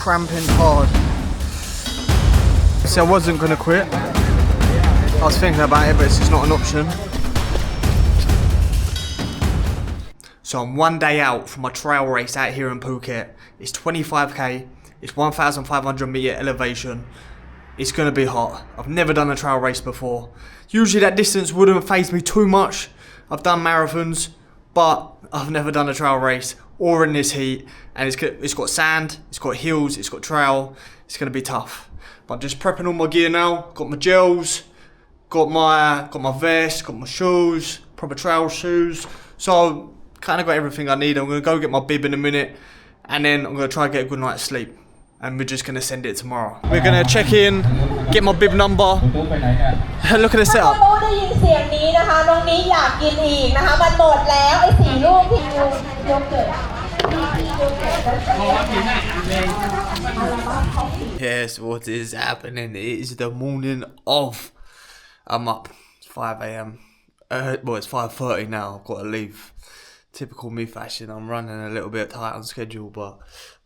cramping hard. See, I wasn't gonna quit. I was thinking about it, but it's just not an option. So I'm 1 day out from my trail race out here in Phuket. It's 25k, it's 1,500 meter elevation. It's gonna be hot. I've never done a trail race before. Usually that distance wouldn't faze me too much. I've done marathons, but I've never done a trail race or in this heat. And it's got sand, it's got hills, it's got trail. It's gonna be tough. But I'm just prepping all my gear now. Got my gels, got my vest, got my shoes, proper trail shoes. So kind of got everything I need. I'm gonna go get my bib in a minute, and then I'm gonna try and get a good night's sleep. And we're just gonna send it tomorrow. We're gonna check in, get my bib number. Look at the setup. Yes, what is happening? It is the morning of. I'm up. It's 5 AM. Well, it's 5:30 now. I've got to leave. Typical me fashion. I'm running a little bit tight on schedule, but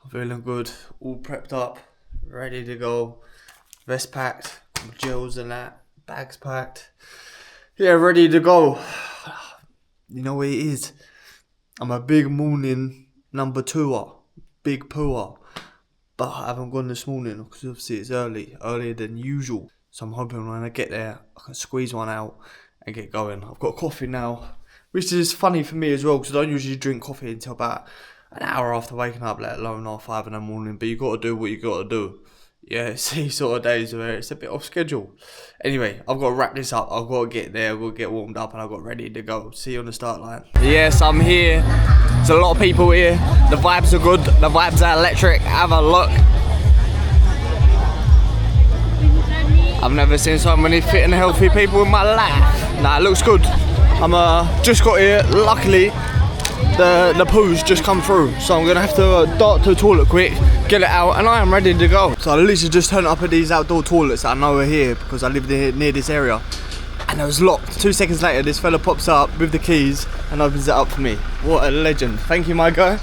I'm feeling good. All prepped up, ready to go. Vest packed, gels and that. Bags packed. Yeah, ready to go. You know what it is? I'm a big morning number 2er. Big pooer. But I haven't gone this morning because obviously it's earlier than usual. So I'm hoping when I get there, I can squeeze one out and get going. I've got coffee now, which is funny for me as well because I don't usually drink coffee until about an hour after waking up, let alone half 5 in the morning. But you got to do what you got to do. Yeah, it's these sort of days where it's a bit off schedule. Anyway, I've got to wrap this up. I've got to get there. I've got to get warmed up, and I've got ready to go. See you on the start line. Yes, I'm here. There's a lot of people here. The vibes are good. The vibes are electric. Have a look. I've never seen so many fit and healthy people in my life. Nah, it looks good. I'm just got here. Luckily, the poo's just come through, so I'm gonna have to dart to the toilet quick, get it out, and I am ready to go. So I literally just turned up at these outdoor toilets that I know are here because I live near this area, and it was locked. 2 seconds later, this fella pops up with the keys and opens it up for me. What a legend! Thank you, my guy.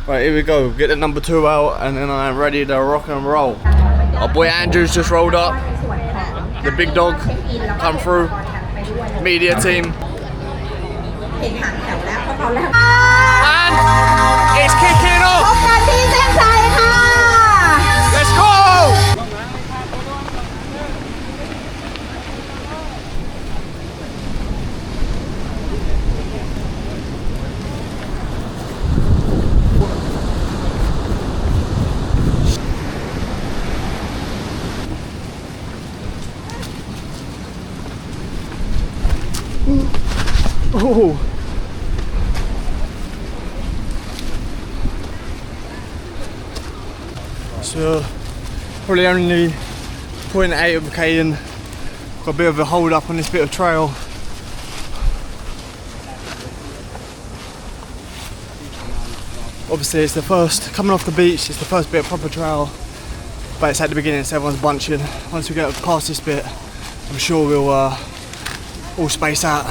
Right, here we go. Get the number 2 out, and then I am ready to rock and roll. Our boy Andrew's just rolled up. The big dog come through. Media team. And it's kicking off. Let's go. Oh. So probably only 0.8 of a K in. Got a bit of a hold up on this bit of trail. Obviously it's the first, coming off the beach, it's the first bit of proper trail, but it's at the beginning so everyone's bunching. Once we get past this bit, I'm sure we'll all space out.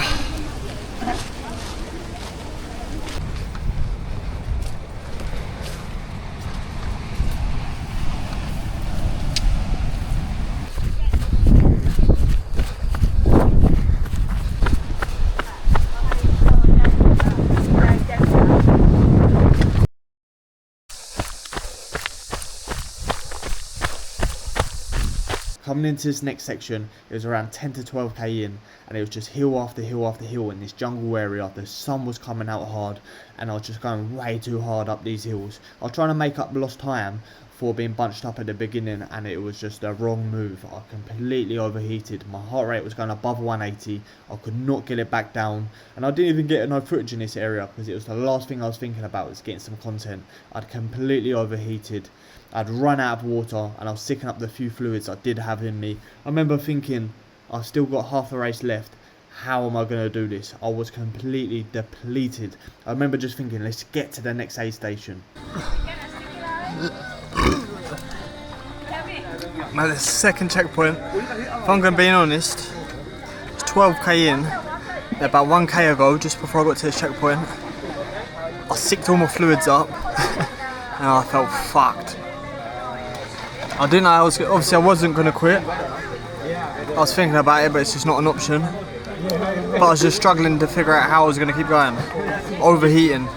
Coming into this next section, it was around 10 to 12k in, and it was just hill after hill after hill in this jungle area. The sun was coming out hard, and I was just going way too hard up these hills. I was trying to make up lost time for being bunched up at the beginning, and it was just a wrong move. I completely overheated. My heart rate was going above 180. I could not get it back down, and I didn't even get no footage in this area because it was the last thing I was thinking about was getting some content. I'd completely overheated. I'd run out of water, and I was sicking up the few fluids I did have in me. I remember thinking, I've still got half the race left. How am I going to do this? I was completely depleted. I remember just thinking, let's get to the next aid station. Now the second checkpoint, if I'm going to be honest, it's 12k in. About 1k ago, just before I got to this checkpoint, I sicked all my fluids up and I felt fucked. I didn't know obviously I wasn't going to quit. I was thinking about it, but it's just not an option. But I was just struggling to figure out how I was going to keep going. Overheating,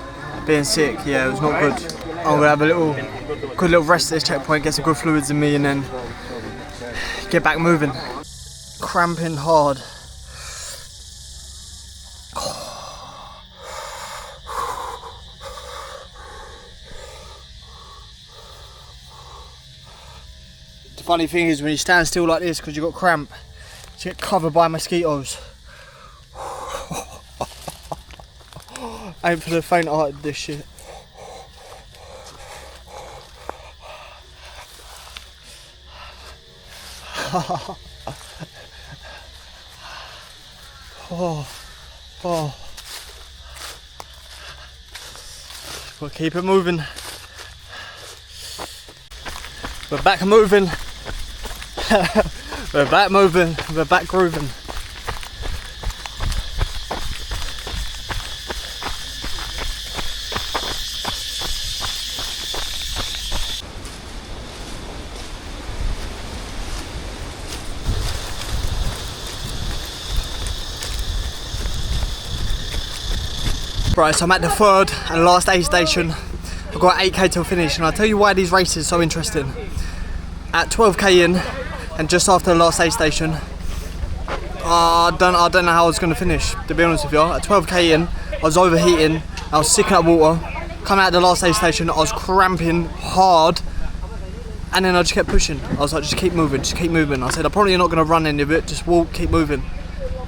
being sick, yeah, it was not good. I'm going to have a good little rest at this checkpoint, get some good fluids in me, and then get back moving. Cramping hard. The funny thing is when you stand still like this because you've got cramp, you get covered by mosquitoes. Ain't for the faint-hearted, this shit. We'll keep it moving. We're back moving. We're back moving. We're back grooving. Right, so I'm at the third and last aid station. I've got 8k till finish, and I'll tell you why these races are so interesting. At 12k in, and just after the last aid station, I don't know how I was going to finish, to be honest with you. At 12k in, I was overheating, I was sick of water. Coming out of the last aid station, I was cramping hard, and then I just kept pushing. I was like, just keep moving, just keep moving. I said, I'm probably not going to run any of it, just walk, keep moving.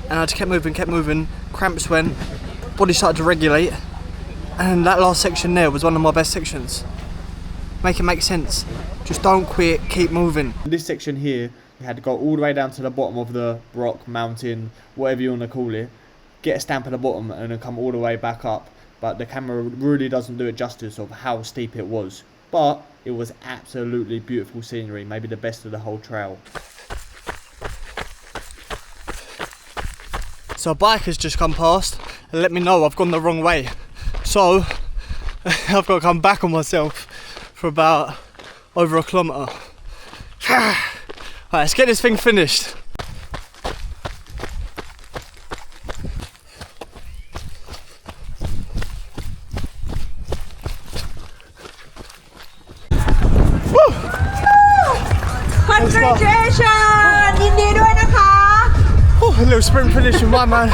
And I just kept moving, cramps went, body started to regulate, and that last section there was one of my best sections. Make it make sense. Just don't quit, keep moving. This section here, you had to go all the way down to the bottom of the rock, mountain, whatever you want to call it, get a stamp at the bottom and then come all the way back up. But the camera really doesn't do it justice of how steep it was. But it was absolutely beautiful scenery, maybe the best of the whole trail. So a bike has just come past and let me know I've gone the wrong way. So I've got to come back on myself for about over a kilometre. Alright, let's get this thing finished. Woo! Congratulations! ยินดีด้วยนะคะ A little sprint finish in one man.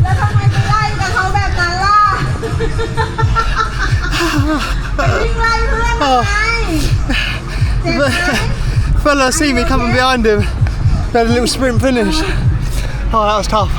แล้วทำไมไปไล่กับเขาแบบนั้นล่ะ ไปวิ่งไล่เพื่อนทำไม เจ็บไหม Fella see me coming behind him. Had a little sprint finish. Oh, that was tough.